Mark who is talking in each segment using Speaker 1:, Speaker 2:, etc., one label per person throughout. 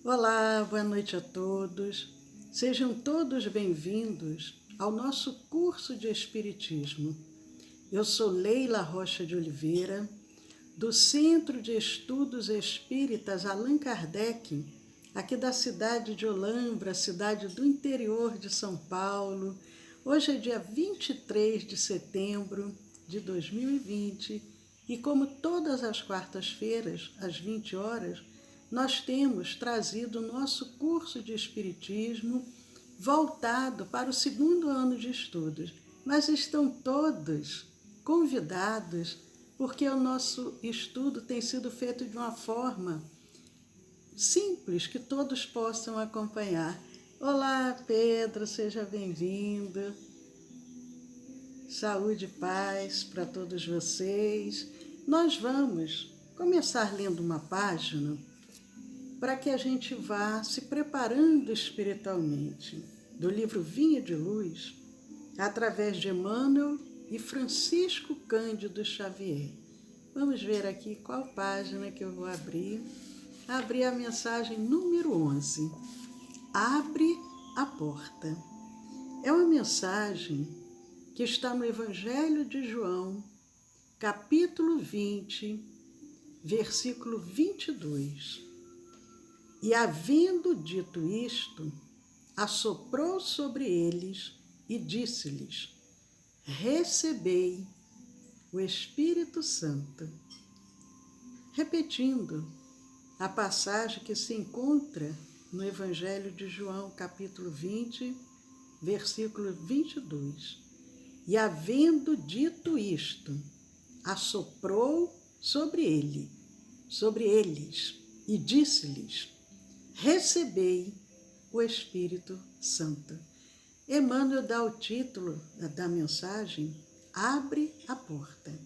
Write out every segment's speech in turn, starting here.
Speaker 1: Olá, boa noite a todos. Sejam todos bem-vindos ao nosso curso de Espiritismo. Eu sou Leila Rocha de Oliveira, do Centro de Estudos Espíritas Allan Kardec, aqui da cidade de Olambra, cidade do interior de São Paulo. Hoje é dia 23 de setembro de 2020 e, como todas as quartas-feiras, às 20 horas, nós temos trazido o nosso curso de Espiritismo voltado para o segundo ano de estudos, mas estão todos convidados porque o nosso estudo tem sido feito de uma forma simples, que todos possam acompanhar. Olá, Pedro, seja bem-vindo. Saúde e paz para todos vocês. Nós vamos começar lendo uma página para que a gente vá se preparando espiritualmente, do livro Vinha de Luz, através de Emmanuel e Francisco Cândido Xavier. Vamos ver aqui qual página que eu vou abrir. Abrir a mensagem número 11. Abre a porta. É uma mensagem que está no Evangelho de João, capítulo 20, versículo 22. E, havendo dito isto, assoprou sobre eles e disse-lhes: recebei o Espírito Santo. Repetindo a passagem que se encontra no Evangelho de João, capítulo 20, versículo 22. E, havendo dito isto, assoprou sobre eles, e disse-lhes: recebei o Espírito Santo. Emmanuel dá o título da mensagem, Abre a Porta.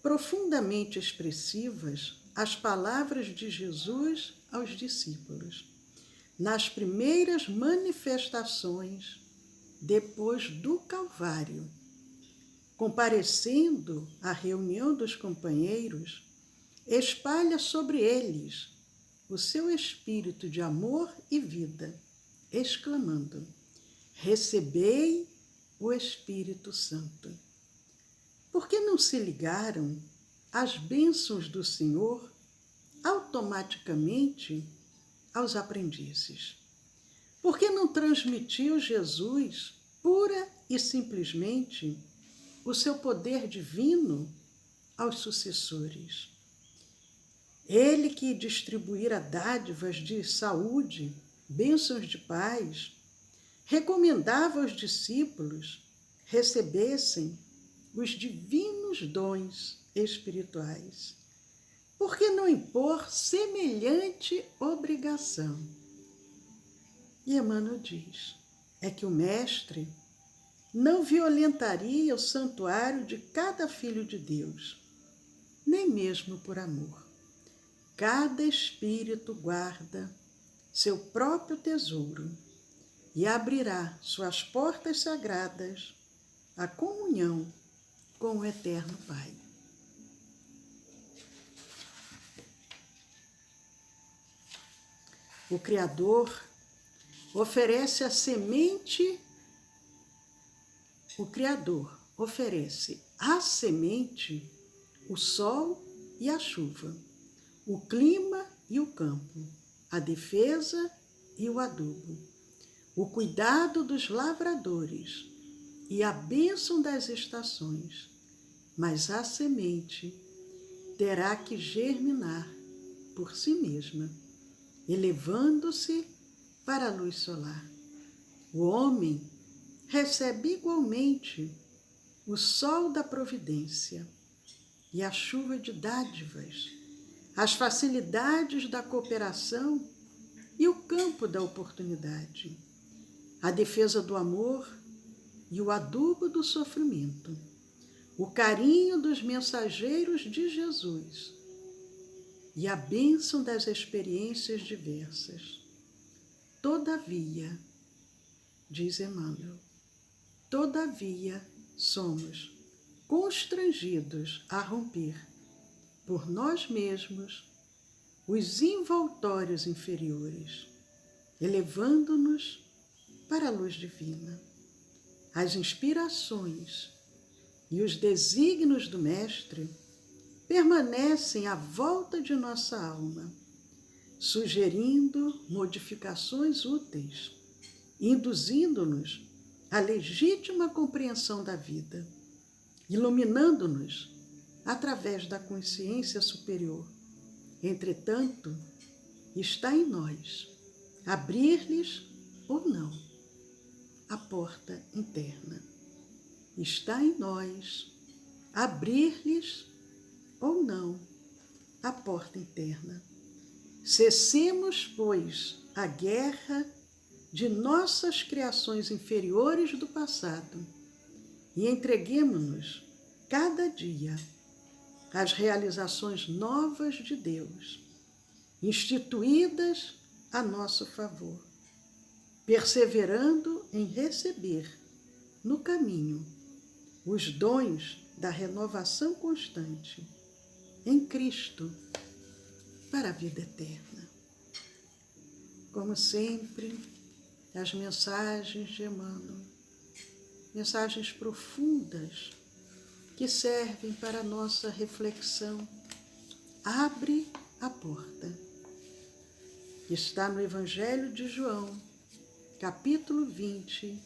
Speaker 1: Profundamente expressivas as palavras de Jesus aos discípulos, nas primeiras manifestações depois do Calvário, comparecendo à reunião dos companheiros, espalha sobre eles o seu espírito de amor e vida, exclamando: recebei o Espírito Santo. Por que não se ligaram às bênçãos do Senhor automaticamente aos aprendizes? Por que não transmitiu Jesus, pura e simplesmente, o seu poder divino aos sucessores? Ele que distribuíra dádivas de saúde, bênçãos de paz, recomendava aos discípulos recebessem os divinos dons espirituais. Por que não impor semelhante obrigação? E Emmanuel diz, é que o Mestre não violentaria o santuário de cada filho de Deus, nem mesmo por amor. Cada espírito guarda seu próprio tesouro e abrirá suas portas sagradas à comunhão com o Eterno Pai. O Criador oferece a semente, o sol e a chuva, o clima e o campo, a defesa e o adubo, o cuidado dos lavradores e a bênção das estações, mas a semente terá que germinar por si mesma, elevando-se para a luz solar. O homem recebe igualmente o sol da providência e a chuva de dádivas, as facilidades da cooperação e o campo da oportunidade, a defesa do amor e o adubo do sofrimento, o carinho dos mensageiros de Jesus e a bênção das experiências diversas. Todavia, diz Emmanuel, todavia somos constrangidos a romper por nós mesmos os envoltórios inferiores, elevando-nos para a luz divina. As inspirações e os desígnios do Mestre permanecem à volta de nossa alma, sugerindo modificações úteis, induzindo-nos à legítima compreensão da vida, iluminando-nos através da consciência superior. Entretanto, está em nós abrir-lhes ou não a porta interna. Está em nós abrir-lhes ou não a porta interna. Cessemos, pois, a guerra de nossas criações inferiores do passado e entreguemo-nos cada dia às realizações novas de Deus, instituídas a nosso favor, perseverando em receber no caminho os dons da renovação constante em Cristo para a vida eterna. Como sempre, as mensagens de Emmanuel, mensagens profundas que servem para a nossa reflexão. Abre a porta. Está no Evangelho de João, capítulo 20,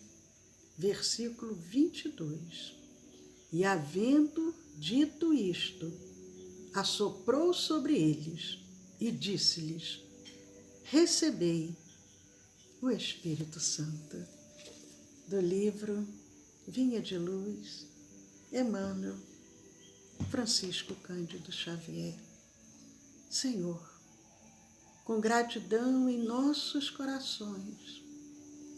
Speaker 1: versículo 22. E havendo dito isto, assoprou sobre eles e disse-lhes: recebei o Espírito Santo. Do livro Vinha de Luz, Emmanuel, Francisco Cândido Xavier. Senhor, com gratidão em nossos corações,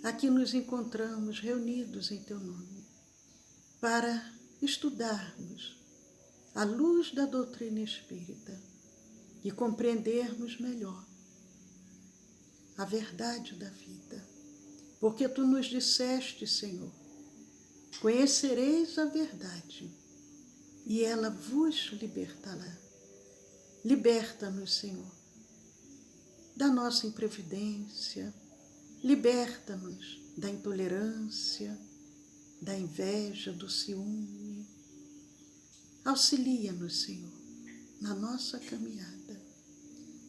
Speaker 1: aqui nos encontramos reunidos em Teu nome, para estudarmos a luz da doutrina espírita e compreendermos melhor a verdade da vida. Porque Tu nos disseste, Senhor, conhecereis a verdade e ela vos libertará. Liberta-nos, Senhor, da nossa imprevidência, liberta-nos da intolerância, da inveja, do ciúme. Auxilia-nos, Senhor, na nossa caminhada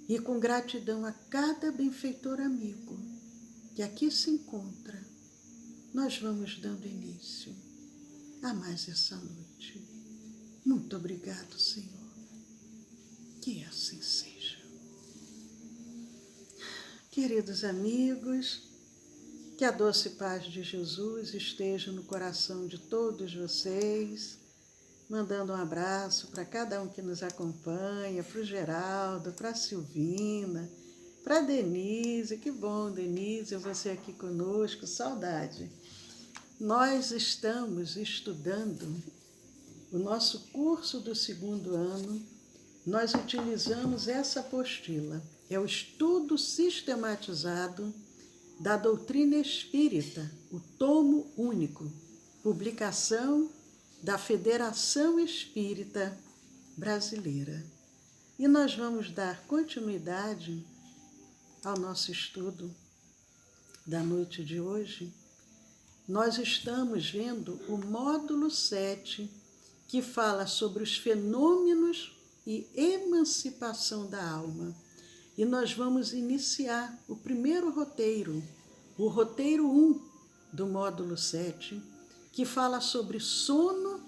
Speaker 1: e com gratidão a cada benfeitor amigo que aqui se encontra, nós vamos dando início a mais essa noite. Muito obrigado, Senhor. Que assim seja. Queridos amigos, que a doce paz de Jesus esteja no coração de todos vocês, mandando um abraço para cada um que nos acompanha, para o Geraldo, para a Silvina, para a Denise. Que bom, Denise, você aqui conosco, saudade. Nós estamos estudando o nosso curso do 2º ano. Nós utilizamos essa apostila, é o estudo sistematizado da doutrina espírita, o tomo único, publicação da Federação Espírita Brasileira. E nós vamos dar continuidade ao nosso estudo da noite de hoje. Nós estamos vendo o módulo 7, que fala sobre os fenômenos e emancipação da alma. E nós vamos iniciar o primeiro roteiro, o roteiro 1 do módulo 7, que fala sobre sono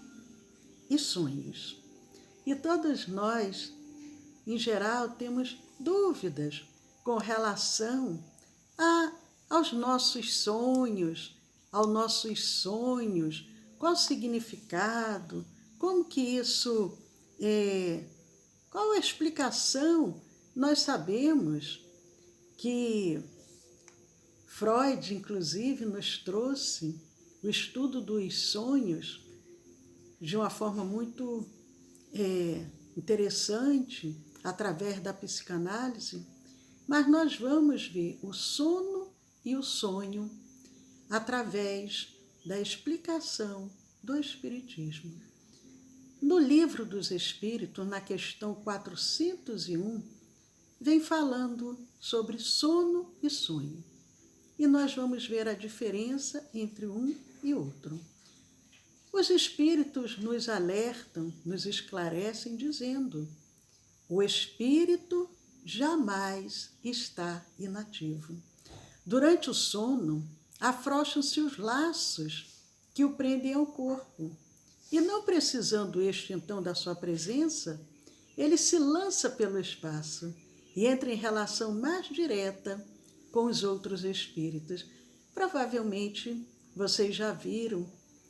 Speaker 1: e sonhos. E todos nós, em geral, temos dúvidas com relação aos nossos sonhos, qual o significado, como que isso qual a explicação. Nós sabemos que Freud, inclusive, nos trouxe o estudo dos sonhos de uma forma muito interessante, através da psicanálise, mas nós vamos ver o sono e o sonho através da explicação do Espiritismo. No Livro dos Espíritos, na questão 401, vem falando sobre sono e sonho. E nós vamos ver a diferença entre um e outro. Os espíritos nos alertam, nos esclarecem, dizendo: o espírito jamais está inativo. Durante o sono, afrouxam-se os laços que o prendem ao corpo. E não precisando este, então, da sua presença, ele se lança pelo espaço e entra em relação mais direta com os outros espíritos. Provavelmente vocês já viram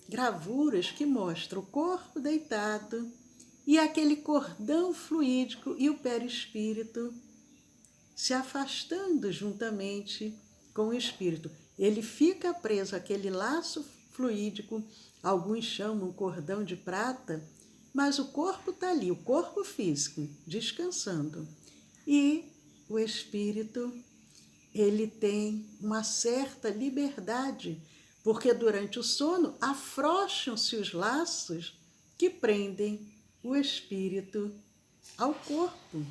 Speaker 1: gravuras que mostram o corpo deitado e aquele cordão fluídico e o perispírito se afastando juntamente com o espírito. Ele fica preso àquele laço fluídico, alguns chamam cordão de prata, mas o corpo está ali, o corpo físico, descansando. E o espírito, ele tem uma certa liberdade, porque durante o sono afrouxam-se os laços que prendem o espírito ao corpo.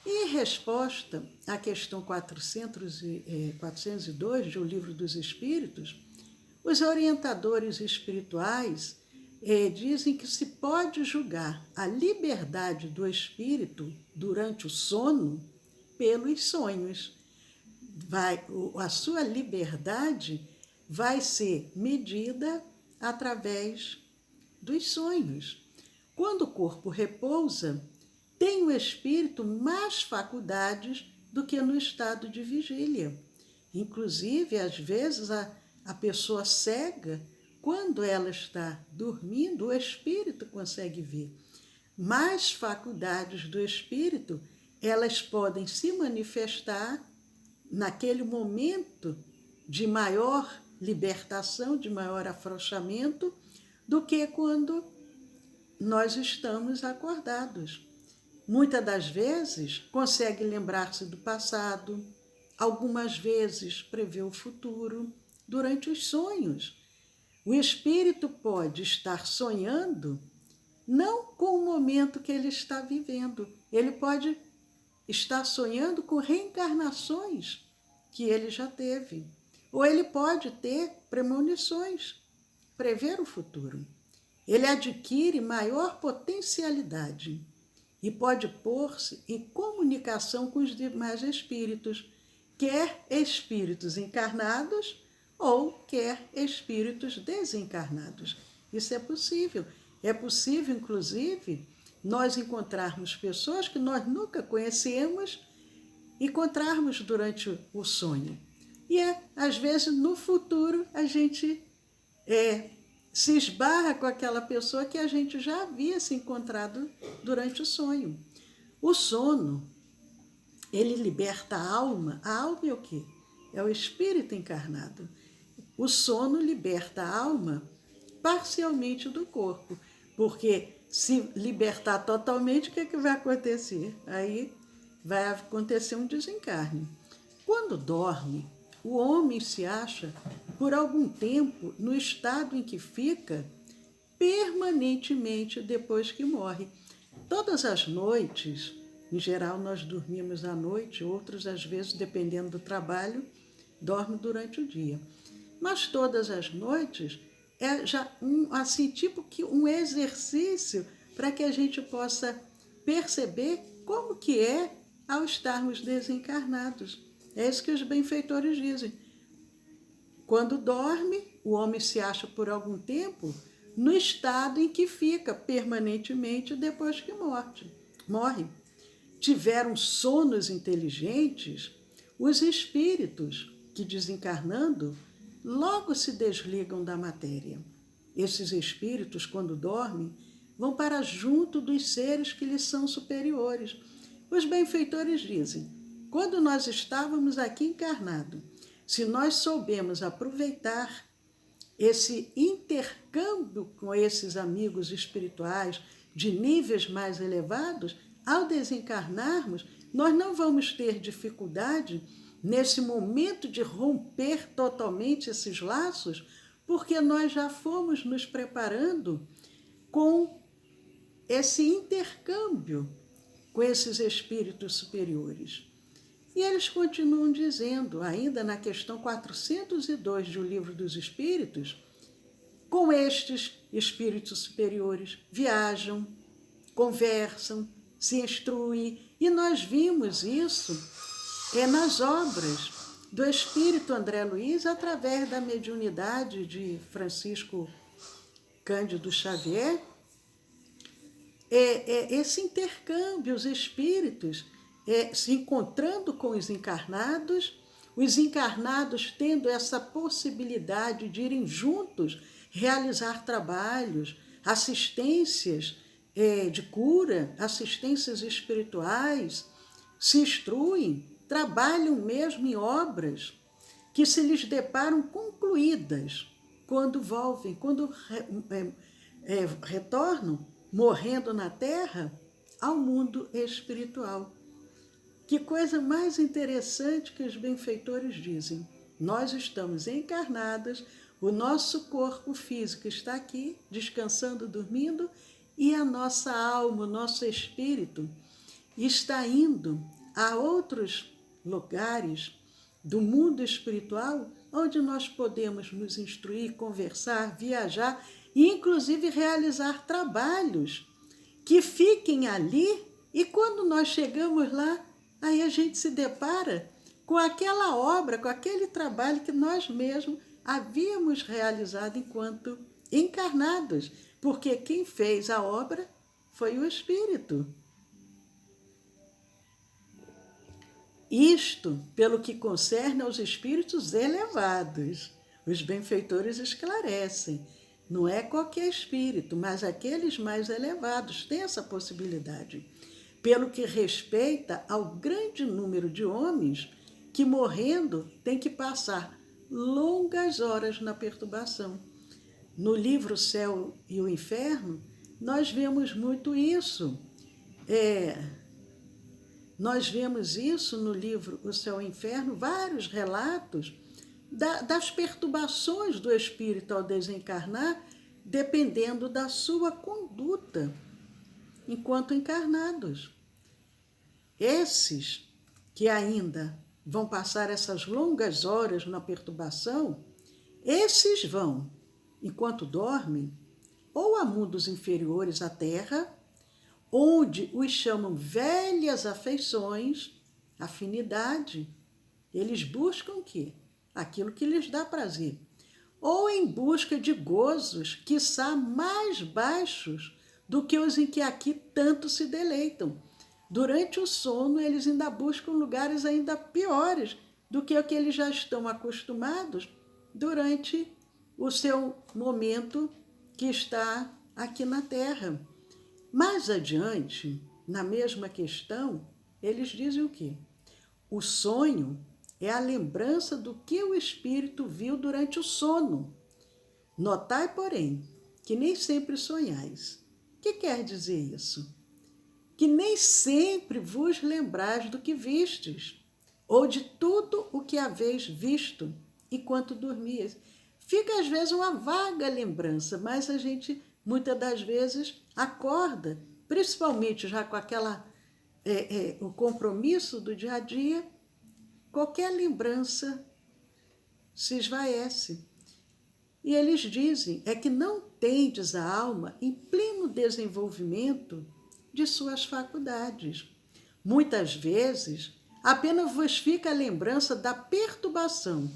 Speaker 1: E em resposta à questão 402 do Livro dos Espíritos, os orientadores espirituais dizem que se pode julgar a liberdade do espírito durante o sono pelos sonhos. A sua liberdade vai ser medida através dos sonhos. Quando o corpo repousa, tem o espírito mais faculdades do que no estado de vigília. Inclusive, às vezes, a pessoa cega, quando ela está dormindo, o espírito consegue ver. Mais faculdades do espírito, elas podem se manifestar naquele momento de maior libertação, de maior afrouxamento, do que quando nós estamos acordados. Muitas das vezes consegue lembrar-se do passado, algumas vezes prevê o futuro durante os sonhos. O espírito pode estar sonhando não com o momento que ele está vivendo, ele pode estar sonhando com reencarnações que ele já teve. Ou ele pode ter premonições, prever o futuro. Ele adquire maior potencialidade e pode pôr-se em comunicação com os demais espíritos, quer espíritos encarnados ou quer espíritos desencarnados. Isso é possível. É possível, inclusive, nós encontrarmos pessoas que nós nunca conhecemos, encontrarmos durante o sonho. E às vezes, no futuro, a gente se esbarra com aquela pessoa que a gente já havia se encontrado durante o sonho. O sono, ele liberta a alma. A alma é o quê? É o espírito encarnado. O sono liberta a alma parcialmente do corpo, porque se libertar totalmente, o que vai acontecer? Aí vai acontecer um desencarne. Quando dorme, o homem se acha, por algum tempo, no estado em que fica permanentemente depois que morre. Todas as noites, em geral nós dormimos à noite, outros às vezes, dependendo do trabalho, dormem durante o dia. Mas todas as noites é já tipo que um exercício para que a gente possa perceber como que é ao estarmos desencarnados. É isso que os benfeitores dizem. Quando dorme, o homem se acha por algum tempo no estado em que fica permanentemente depois que morre. Tiveram sonos inteligentes, os espíritos que, desencarnando, logo se desligam da matéria. Esses espíritos, quando dormem, vão para junto dos seres que lhes são superiores. Os benfeitores dizem: quando nós estávamos aqui encarnados, se nós soubemos aproveitar esse intercâmbio com esses amigos espirituais de níveis mais elevados, ao desencarnarmos, nós não vamos ter dificuldade nesse momento de romper totalmente esses laços, porque nós já fomos nos preparando com esse intercâmbio com esses espíritos superiores. E eles continuam dizendo, ainda na questão 402 do Livro dos Espíritos, com estes espíritos superiores viajam, conversam, se instruem, e nós vimos isso nas obras do Espírito André Luiz através da mediunidade de Francisco Cândido Xavier, esse intercâmbio, os espíritos se encontrando com os encarnados tendo essa possibilidade de irem juntos realizar trabalhos, assistências de cura, assistências espirituais, se instruem, trabalham mesmo em obras que se lhes deparam concluídas quando voltem, quando retornam, morrendo na Terra, ao mundo espiritual. Que coisa mais interessante que os benfeitores dizem. Nós estamos encarnadas, o nosso corpo físico está aqui, descansando, dormindo, e a nossa alma, o nosso espírito, está indo a outros lugares do mundo espiritual, onde nós podemos nos instruir, conversar, viajar e, inclusive, realizar trabalhos que fiquem ali, e quando nós chegamos lá, aí a gente se depara com aquela obra, com aquele trabalho que nós mesmos havíamos realizado enquanto encarnados, porque quem fez a obra foi o Espírito. Isto pelo que concerne aos espíritos elevados. Os benfeitores esclarecem. Não é qualquer espírito, mas aqueles mais elevados têm essa possibilidade. Pelo que respeita ao grande número de homens que, morrendo, têm que passar longas horas na perturbação. No livro O Céu e o Inferno, nós vemos muito isso. Nós vemos isso no livro O Céu e o Inferno, vários relatos das perturbações do espírito ao desencarnar, dependendo da sua conduta enquanto encarnados. Esses que ainda vão passar essas longas horas na perturbação, esses vão, enquanto dormem, ou a mundos inferiores à Terra, onde os chamam velhas afeições, afinidade. Eles buscam o quê? Aquilo que lhes dá prazer. Ou em busca de gozos, quiçá mais baixos do que os em que aqui tanto se deleitam. Durante o sono, eles ainda buscam lugares ainda piores do que o que eles já estão acostumados durante o seu momento que está aqui na Terra. Mais adiante, na mesma questão, eles dizem o quê? O sonho é a lembrança do que o espírito viu durante o sono. Notai, porém, que nem sempre sonhais. O que quer dizer isso? Que nem sempre vos lembrais do que vistes, ou de tudo o que haveis visto enquanto dormias. Fica, às vezes, uma vaga lembrança, mas a gente, muitas das vezes, acorda, principalmente já com o compromisso do dia a dia, qualquer lembrança se esvaece. E eles dizem, que não tendes a alma em pleno desenvolvimento de suas faculdades. Muitas vezes, apenas vos fica a lembrança da perturbação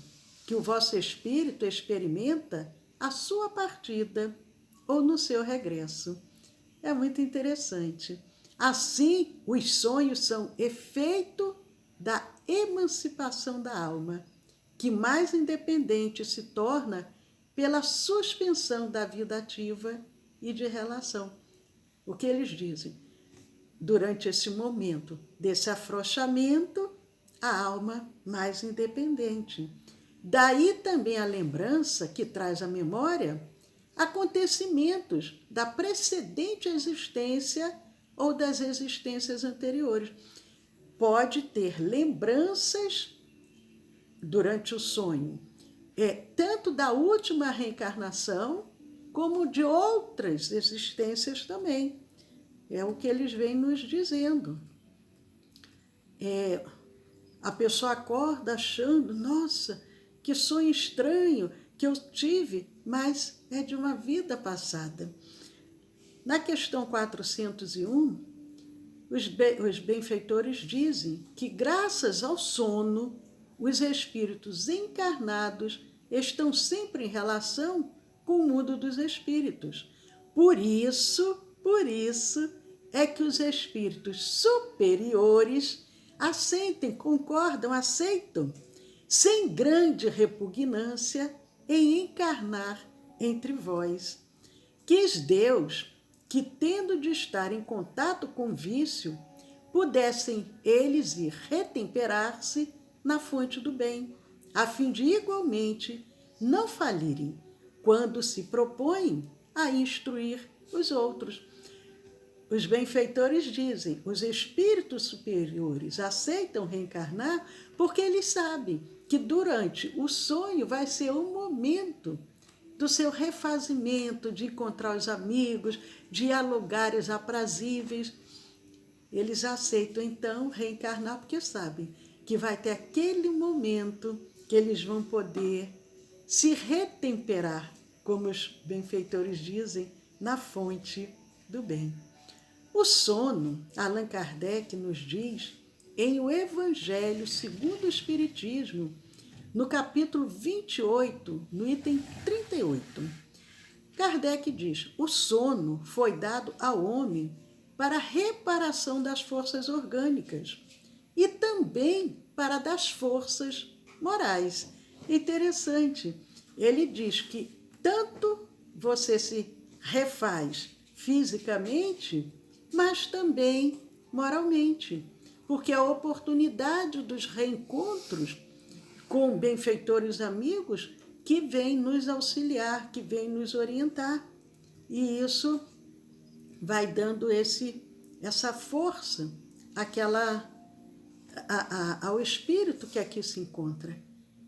Speaker 1: que o vosso espírito experimenta à sua partida ou no seu regresso. É muito interessante. Assim, os sonhos são efeito da emancipação da alma, que mais independente se torna pela suspensão da vida ativa e de relação. O que eles dizem? Durante esse momento desse afrouxamento, a alma mais independente. Daí também a lembrança que traz à memória acontecimentos da precedente existência ou das existências anteriores. Pode ter lembranças durante o sonho, tanto da última reencarnação, como de outras existências também. É o que eles vêm nos dizendo. a pessoa acorda achando, nossa, que sonho estranho que eu tive, mas é de uma vida passada. Na questão 401, os benfeitores dizem que, graças ao sono, os espíritos encarnados estão sempre em relação com o mundo dos espíritos. Por isso é que os espíritos superiores aceitam, sem grande repugnância, em encarnar entre vós. Quis Deus que, tendo de estar em contato com o vício, pudessem eles ir retemperar-se na fonte do bem, a fim de igualmente não falirem quando se propõem a instruir os outros. Os benfeitores dizem, os espíritos superiores aceitam reencarnar porque eles sabem que durante o sonho vai ser um momento do seu refazimento, de encontrar os amigos, dialogares aprazíveis. Eles aceitam, então, reencarnar porque sabem que vai ter aquele momento que eles vão poder se retemperar, como os benfeitores dizem, na fonte do bem. O sono, Allan Kardec nos diz, em O Evangelho segundo o Espiritismo, no capítulo 28, no item 38. Kardec diz, o sono foi dado ao homem para a reparação das forças orgânicas e também para das forças morais. Interessante, ele diz que tanto você se refaz fisicamente, mas também moralmente, porque a oportunidade dos reencontros com benfeitores amigos que vêm nos auxiliar, que vêm nos orientar. E isso vai dando essa força ao espírito que aqui se encontra.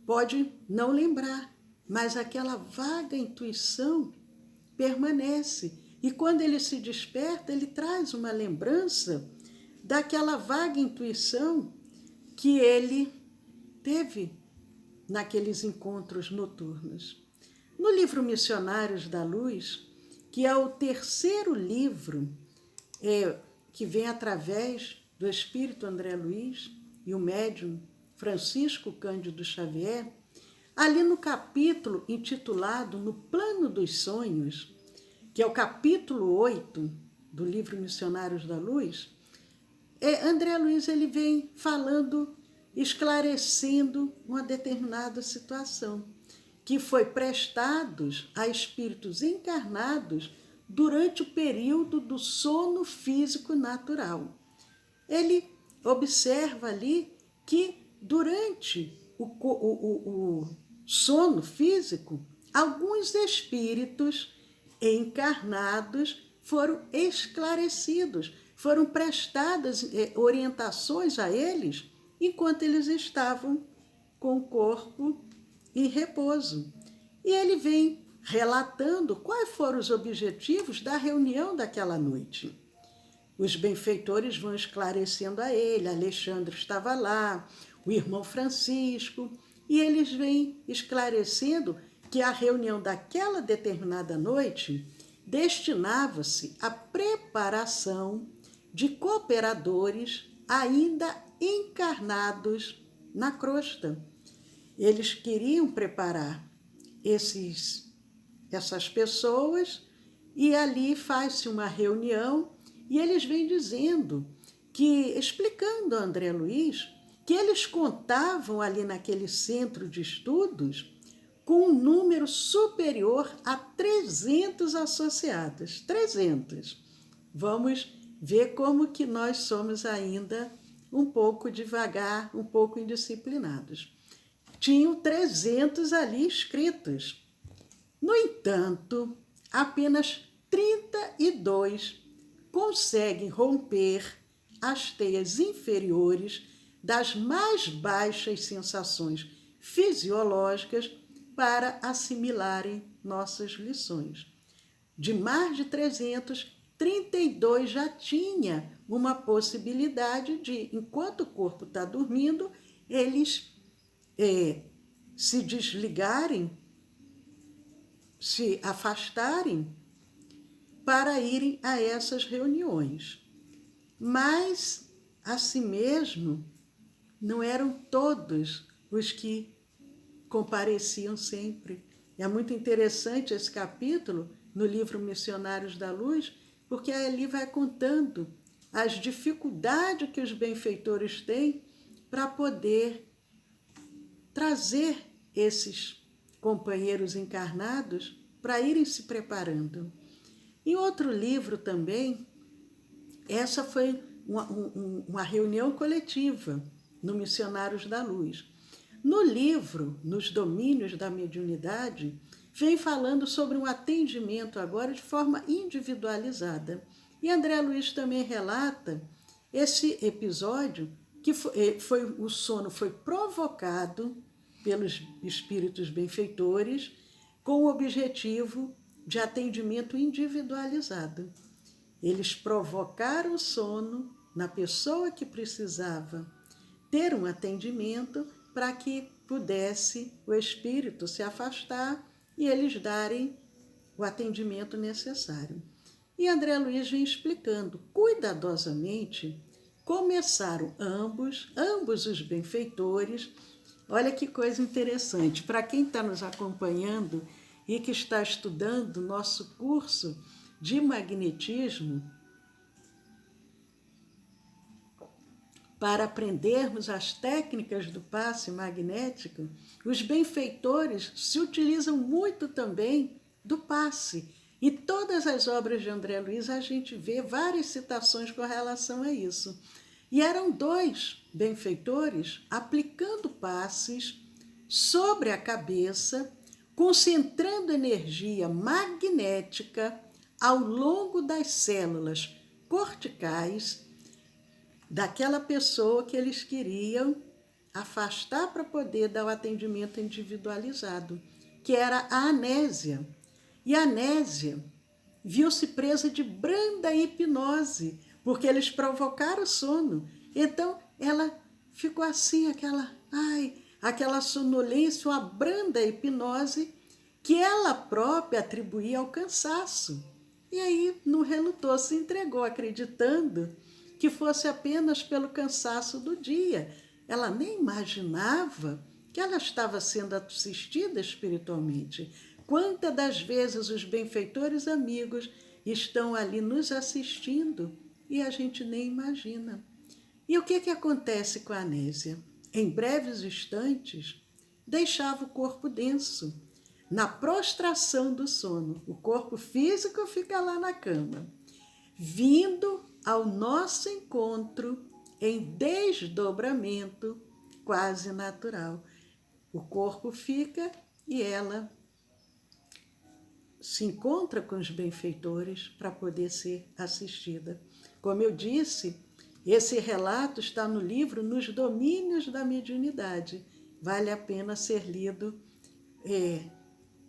Speaker 1: Pode não lembrar, mas aquela vaga intuição permanece. E quando ele se desperta, ele traz uma lembrança daquela vaga intuição que ele teve naqueles encontros noturnos. No livro Missionários da Luz, que é o terceiro livro que vem através do Espírito André Luiz e o médium Francisco Cândido Xavier, ali no capítulo intitulado No Plano dos Sonhos, que é o capítulo 8 do livro Missionários da Luz, André Luiz ele vem falando, esclarecendo uma determinada situação, que foi prestados a espíritos encarnados durante o período do sono físico natural. Ele observa ali que durante o sono físico, alguns espíritos encarnados foram esclarecidos, foram prestadas orientações a eles enquanto eles estavam com o corpo em repouso. E ele vem relatando quais foram os objetivos da reunião daquela noite. Os benfeitores vão esclarecendo a ele, Alexandre estava lá, o irmão Francisco, e eles vêm esclarecendo que a reunião daquela determinada noite destinava-se à preparação de cooperadores ainda encarnados na crosta. Eles queriam preparar essas pessoas e ali faz-se uma reunião e eles vêm dizendo explicando a André Luiz, que eles contavam ali naquele centro de estudos com um número superior a 300 associados. 300. Vamos ver como que nós somos ainda um pouco devagar, um pouco indisciplinados. Tinham 300 ali inscritos. No entanto, apenas 32 conseguem romper as teias inferiores das mais baixas sensações fisiológicas para assimilarem nossas lições. De mais de 300, 32 já tinha uma possibilidade de, enquanto o corpo está dormindo, eles se desligarem, se afastarem para irem a essas reuniões. Mas, assim mesmo, não eram todos os que compareciam sempre. É muito interessante esse capítulo no livro Missionários da Luz, porque ali vai contando as dificuldades que os benfeitores têm para poder trazer esses companheiros encarnados para irem se preparando. Em outro livro também, essa foi uma reunião coletiva no Missionários da Luz. No livro, Nos Domínios da Mediunidade, vem falando sobre um atendimento agora de forma individualizada. E André Luiz também relata esse episódio que o sono foi provocado pelos espíritos benfeitores com o objetivo de atendimento individualizado. Eles provocaram o sono na pessoa que precisava ter um atendimento para que pudesse o espírito se afastar e eles darem o atendimento necessário. E André Luiz vem explicando cuidadosamente. Começaram ambos os benfeitores. Olha que coisa interessante. Para quem está nos acompanhando e que está estudando nosso curso de magnetismo, para aprendermos as técnicas do passe magnético, os benfeitores se utilizam muito também do passe. E todas as obras de André Luiz a gente vê várias citações com relação a isso. E eram 2 benfeitores aplicando passes sobre a cabeça, concentrando energia magnética ao longo das células corticais daquela pessoa que eles queriam afastar para poder dar o atendimento individualizado, que era a Anésia. E a Anésia viu-se presa de branda hipnose, porque eles provocaram o sono. Então, ela ficou assim, aquela sonolência, uma branda hipnose que ela própria atribuía ao cansaço. E aí, não relutou, se entregou, acreditando que fosse apenas pelo cansaço do dia. Ela nem imaginava que ela estava sendo assistida espiritualmente. Quantas das vezes os benfeitores amigos estão ali nos assistindo e a gente nem imagina. E o que acontece com a Anésia? Em breves instantes, deixava o corpo denso, na prostração do sono. O corpo físico fica lá na cama, vindo ao nosso encontro em desdobramento quase natural. O corpo fica e ela se encontra com os benfeitores para poder ser assistida. Como eu disse, esse relato está no livro Nos Domínios da Mediunidade. Vale a pena ser lido.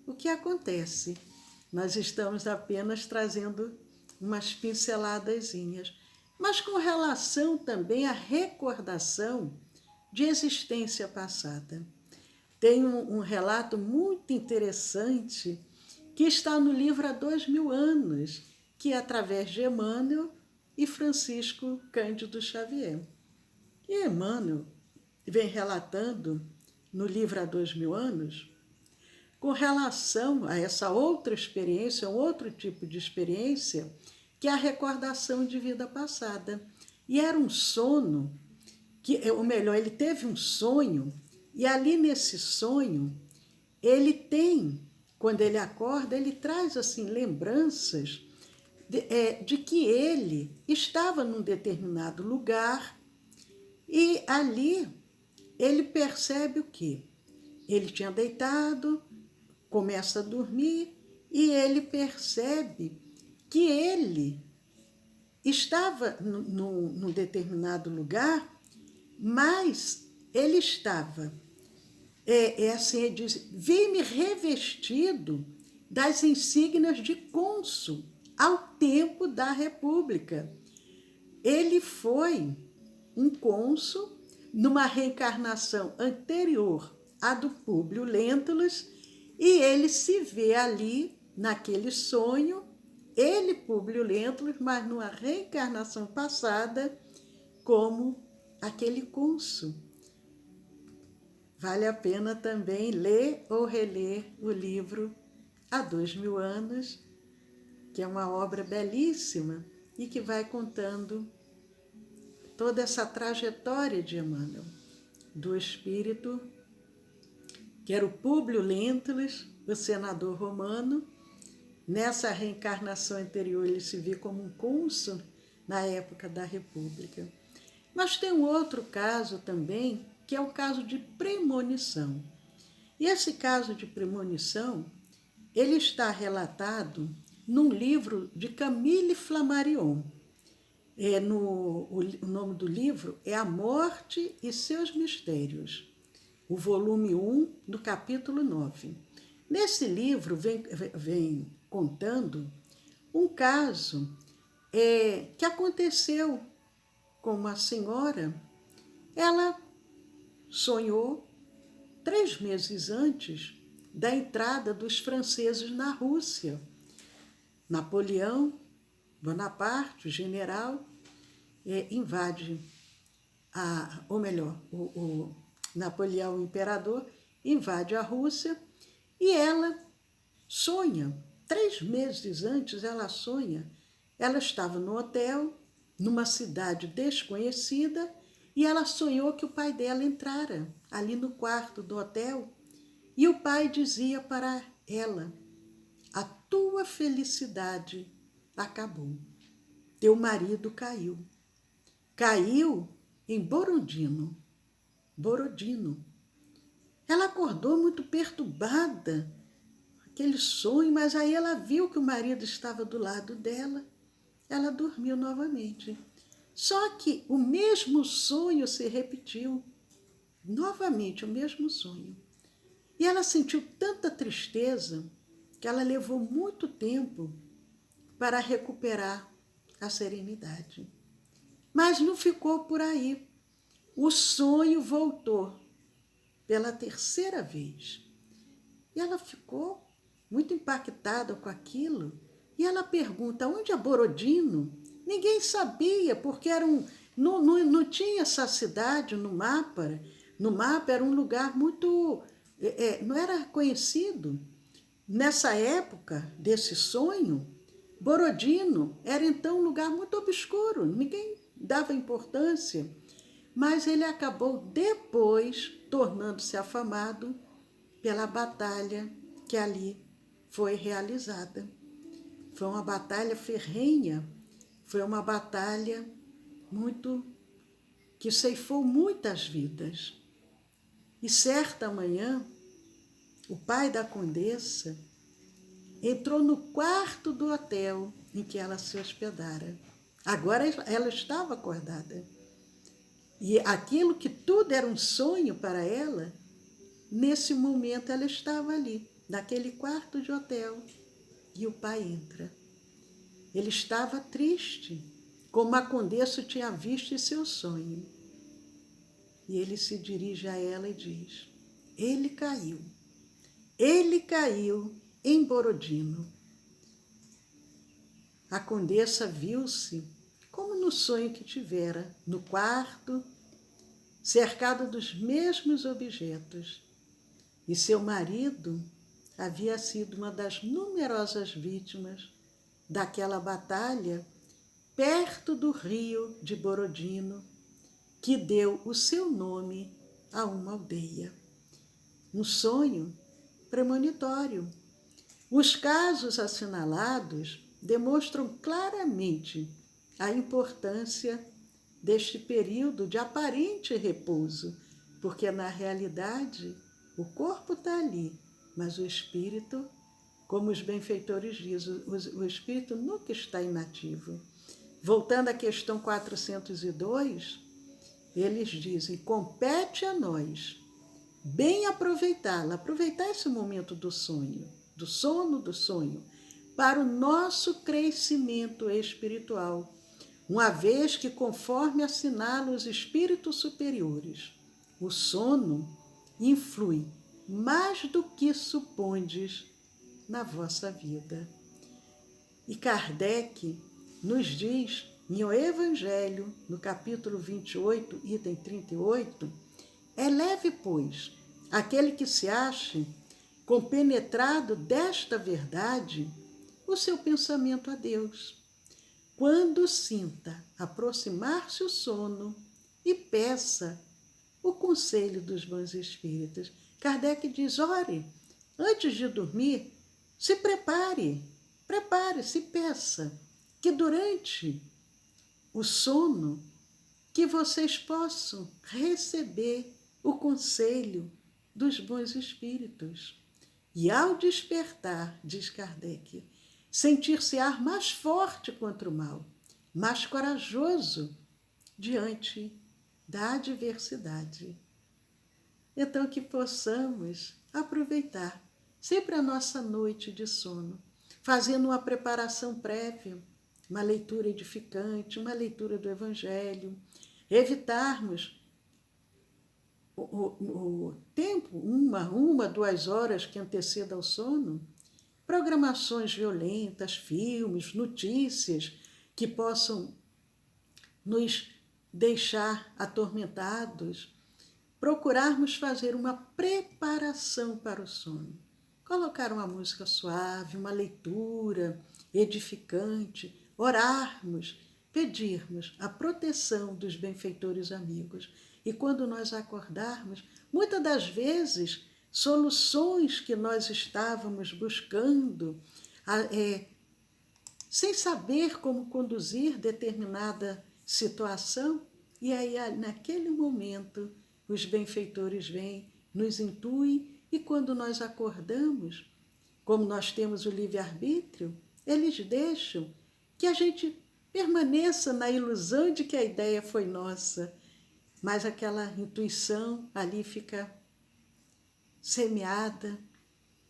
Speaker 1: O que acontece? Nós estamos apenas trazendo umas pinceladazinhas, mas com relação também à recordação de existência passada. Tem um relato muito interessante que está no livro Há 2000 anos, que é através de Emmanuel e Francisco Cândido Xavier. E Emmanuel vem relatando no livro Há 2000 anos, com relação a essa outra experiência, um outro tipo de experiência, que é a recordação de vida passada. E era um sono, ou melhor, ele teve um sonho, e ali nesse sonho, ele tem, quando ele acorda, ele traz assim lembranças de que ele estava num determinado lugar e ali ele percebe o quê? Ele tinha deitado, começa a dormir e ele percebe que ele estava num determinado lugar, mas ele estava, assim, ele diz, vi-me revestido das insígnias de cônsul ao tempo da República. ele foi um cônsul numa reencarnação anterior à do Públio Lentulus, e ele se vê ali, naquele sonho, ele, Públio Lentulus, mas numa reencarnação passada, como aquele cônsul. Vale a pena também ler ou reler o livro Há 2000 anos, que é uma obra belíssima e que vai contando toda essa trajetória de Emmanuel, do espírito, que era o Públio Lentulus, o senador romano. Nessa reencarnação anterior, ele se vê como um cônsul na época da República. Mas tem um outro caso também, que é o caso de premonição. E esse caso de premonição, ele está relatado num livro de Camille Flammarion. O nome do livro é A Morte e Seus Mistérios, o volume 1, do capítulo 9. Nesse livro vem contando um caso que aconteceu com uma senhora. Ela sonhou 3 meses antes da entrada dos franceses na Rússia. Napoleão Bonaparte, o general, invade, o Napoleão, o imperador, invade a Rússia, e ela sonha, 3 meses antes ela sonha, ela estava no hotel, numa cidade desconhecida, e ela sonhou que o pai dela entrara ali no quarto do hotel, e o pai dizia para ela: a tua felicidade acabou, teu marido caiu. Caiu em Borodino. Ela acordou muito perturbada, aquele sonho, mas aí ela viu que o marido estava do lado dela. Ela dormiu novamente. Só que o mesmo sonho se repetiu. Novamente, o mesmo sonho. E ela sentiu tanta tristeza que ela levou muito tempo para recuperar a serenidade. Mas não ficou por aí. O sonho voltou pela 3ª vez. E ela ficou muito impactada com aquilo. E ela pergunta: onde é Borodino? Ninguém sabia, porque não tinha essa cidade no mapa. No mapa era um lugar muito... não era conhecido. Nessa época desse sonho, Borodino era então um lugar muito obscuro, ninguém dava importância, mas ele acabou depois tornando-se afamado pela batalha que ali foi realizada. Foi uma batalha ferrenha, foi uma batalha que ceifou muitas vidas. E certa manhã, o pai da condessa entrou no quarto do hotel em que ela se hospedara. Agora ela estava acordada. E aquilo que tudo era um sonho para ela, nesse momento ela estava ali, naquele quarto de hotel. E o pai entra. Ele estava triste, como a condessa tinha visto em seu sonho. E ele se dirige a ela e diz: ele caiu em Borodino. A condessa viu-se como no sonho que tivera, no quarto, cercada dos mesmos objetos. E seu marido havia sido uma das numerosas vítimas daquela batalha perto do rio de Borodino, que deu o seu nome a uma aldeia. Um sonho premonitório. Os casos assinalados demonstram claramente a importância deste período de aparente repouso, porque na realidade o corpo está ali, mas o espírito, como os benfeitores dizem, o espírito nunca está inativo. Voltando à questão 402, eles dizem: compete a nós bem aproveitar esse momento do sonho, do sonho, para o nosso crescimento espiritual, uma vez que, conforme assinalam os espíritos superiores, o sono influi mais do que supondes na vossa vida. E Kardec nos diz, em O Evangelho, no capítulo 28, item 38, eleve, pois, aquele que se ache compenetrado desta verdade, o seu pensamento a Deus, quando sinta aproximar-se o sono e peça o conselho dos bons espíritos. Kardec diz, ore, antes de dormir, se prepare-se, peça que durante o sono que vocês possam receber o conselho dos bons espíritos. E ao despertar, diz Kardec, sentir-se-á mais forte contra o mal, mais corajoso diante da adversidade. Então que possamos aproveitar sempre a nossa noite de sono, fazendo uma preparação prévia, uma leitura edificante, uma leitura do Evangelho, evitarmos o tempo, 2 horas que anteceda ao sono, programações violentas, filmes, notícias que possam nos deixar atormentados, procurarmos fazer uma preparação para o sono. Colocar uma música suave, uma leitura edificante, orarmos, pedirmos a proteção dos benfeitores amigos. E quando nós acordarmos, muitas das vezes, soluções que nós estávamos buscando, sem saber como conduzir determinada situação, e aí, naquele momento, os benfeitores vêm, nos intuem, e quando nós acordamos, como nós temos o livre-arbítrio, eles deixam que a gente permaneça na ilusão de que a ideia foi nossa, mas aquela intuição ali fica semeada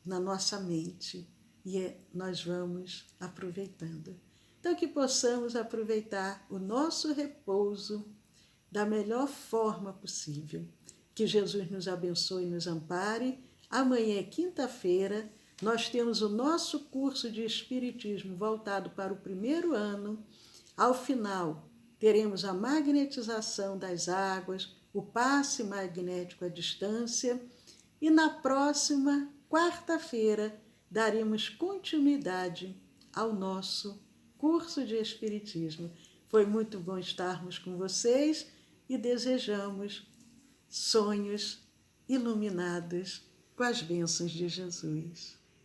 Speaker 1: na nossa mente e nós vamos aproveitando. Então, que possamos aproveitar o nosso repouso da melhor forma possível. Que Jesus nos abençoe e nos ampare. Amanhã é quinta-feira, nós temos o nosso curso de Espiritismo voltado para o 1º ano. Ao final, teremos a magnetização das águas, o passe magnético à distância, e na próxima quarta-feira daremos continuidade ao nosso curso de Espiritismo. Foi muito bom estarmos com vocês e desejamos sonhos iluminados com as bênçãos de Jesus.